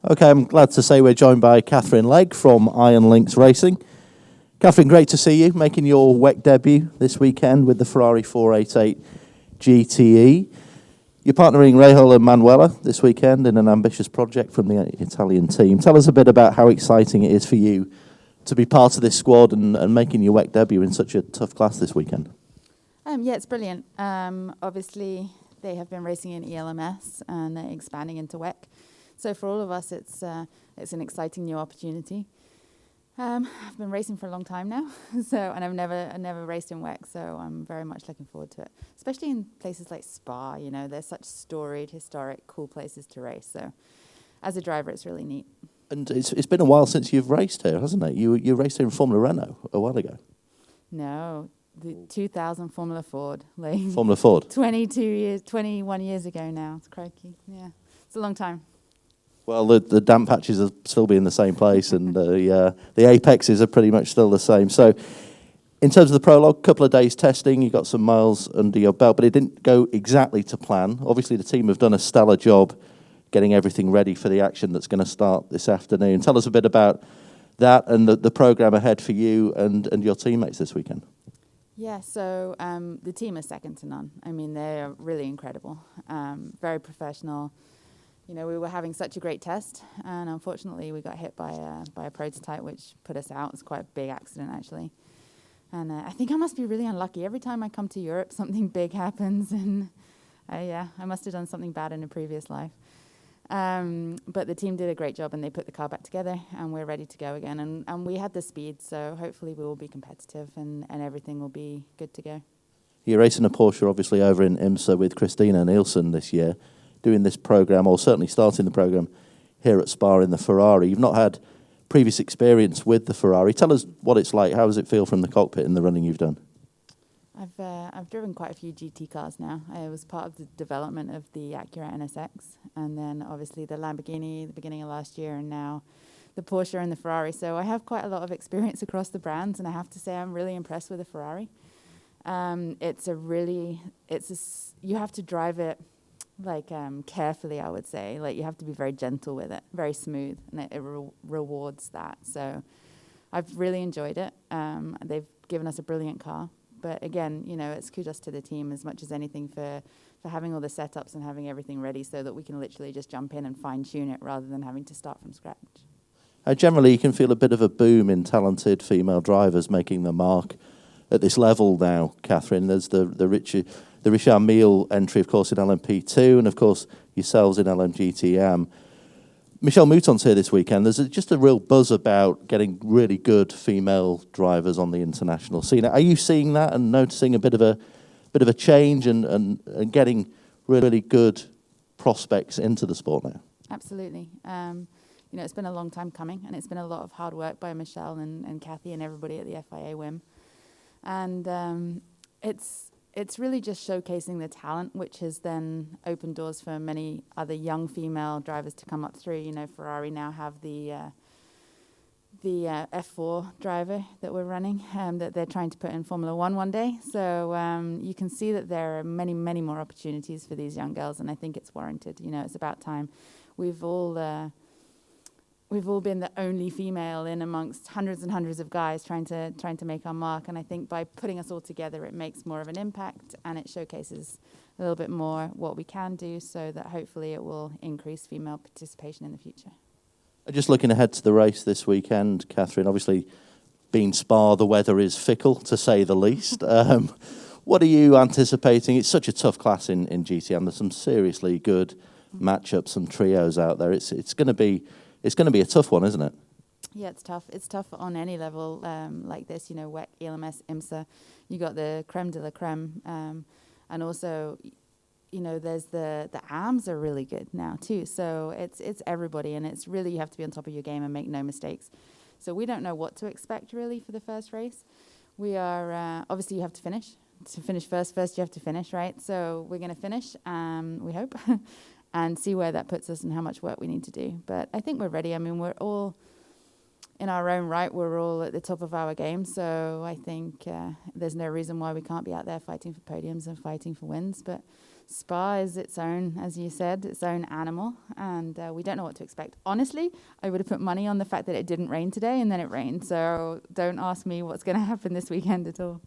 Okay, I'm glad to say we're joined by Katherine Legge from Lynx Racing. Katherine, great to see you making your WEC debut this weekend with the Ferrari 488 GTE. You're partnering Rahul and Manuela this weekend in an ambitious project from the Italian team. Tell us a bit about how exciting it is for you to be part of this squad and making your WEC debut in such a tough class this weekend. Yeah, it's brilliant. Obviously, they have been racing in ELMS and they're expanding into WEC. So for all of us, it's an exciting new opportunity. I've been racing for a long time now, and I've never raced in WEC, so I'm very much looking forward to it. Especially in places like Spa, they're such storied, historic, cool places to race. So as a driver, it's really neat. And it's been a while since you've raced here, hasn't it? You raced here in Formula Renault a while ago. No, the 2000 Formula Ford. Formula Ford? 21 years ago now. It's crikey. Yeah, it's a long time. Well, the damp patches will still be in the same place, and the apexes are pretty much still the same. So, in terms of the prologue, couple of days testing, you got some miles under your belt, but it didn't go exactly to plan. Obviously, the team have done a stellar job getting everything ready for the action that's going to start this afternoon. Tell us a bit about that and the program ahead for you and your teammates this weekend. Yeah, so the team is second to none. I mean, they're really incredible, very professional. We were having such a great test, and unfortunately we got hit by a prototype, which put us out. It's quite a big accident, actually. And I think I must be really unlucky. Every time I come to Europe, something big happens, and I must have done something bad in a previous life. But the team did a great job, and they put the car back together, and we're ready to go again. And we had the speed, so hopefully we will be competitive, and everything will be good to go. You're racing a Porsche, obviously, over in IMSA with Christina Nielsen this year, doing this program, or certainly starting the program here at Spa in the Ferrari. You've not had previous experience with the Ferrari. Tell us what it's like. How does it feel from the cockpit in the running you've done? I've driven quite a few GT cars now. I was part of the development of the Acura NSX, and then obviously the Lamborghini at the beginning of last year, and now the Porsche and the Ferrari. So I have quite a lot of experience across the brands, and I have to say I'm really impressed with the Ferrari. You have to drive it carefully, I would say. You have to be very gentle with it, very smooth, and it rewards that. So I've really enjoyed it. They've given us a brilliant car. But again, it's kudos to the team as much as anything for having all the setups and having everything ready so that we can literally just jump in and fine-tune it rather than having to start from scratch. Generally, you can feel a bit of a boom in talented female drivers making the mark at this level now, Katherine. There's the Richard Mille entry, of course, in LMP2, and, of course, yourselves in LMGTM. Michelle Mouton's here this weekend. There's just a real buzz about getting really good female drivers on the international scene. Are you seeing that and noticing a bit of a change and getting really good prospects into the sport now? Absolutely. It's been a long time coming, and it's been a lot of hard work by Michelle and Kathy and everybody at the FIA WIM. And it's really just showcasing the talent, which has then opened doors for many other young female drivers to come up through. Ferrari now have the F4 driver that we're running, that they're trying to put in Formula One day. So you can see that there are many, many more opportunities for these young girls, and I think it's warranted. It's about time. We've all been the only female in amongst hundreds and hundreds of guys trying to make our mark, and I think by putting us all together, it makes more of an impact, and it showcases a little bit more what we can do, so that hopefully it will increase female participation in the future. Just looking ahead to the race this weekend, Katherine, obviously being Spa, the weather is fickle, to say the least. What are you anticipating? It's such a tough class in GTM. There's some seriously good matchups and trios out there. It's going to be a tough one, isn't it? Yeah, it's tough. It's tough on any level like this. WEC, ELMS, IMSA. You got the creme de la creme, and also, there's the AMs are really good now too. So it's everybody, and it's really, you have to be on top of your game and make no mistakes. So we don't know what to expect really for the first race. We are obviously, you have to finish. To finish first you have to finish, right? So we're going to finish, we hope. And see where that puts us and how much work we need to do. But I think we're ready. I mean, we're all, in our own right, we're all at the top of our game. So I think there's no reason why we can't be out there fighting for podiums and fighting for wins. But Spa is its own, as you said, its own animal, and we don't know what to expect. Honestly, I would have put money on the fact that it didn't rain today, and then it rained. So don't ask me what's going to happen this weekend at all.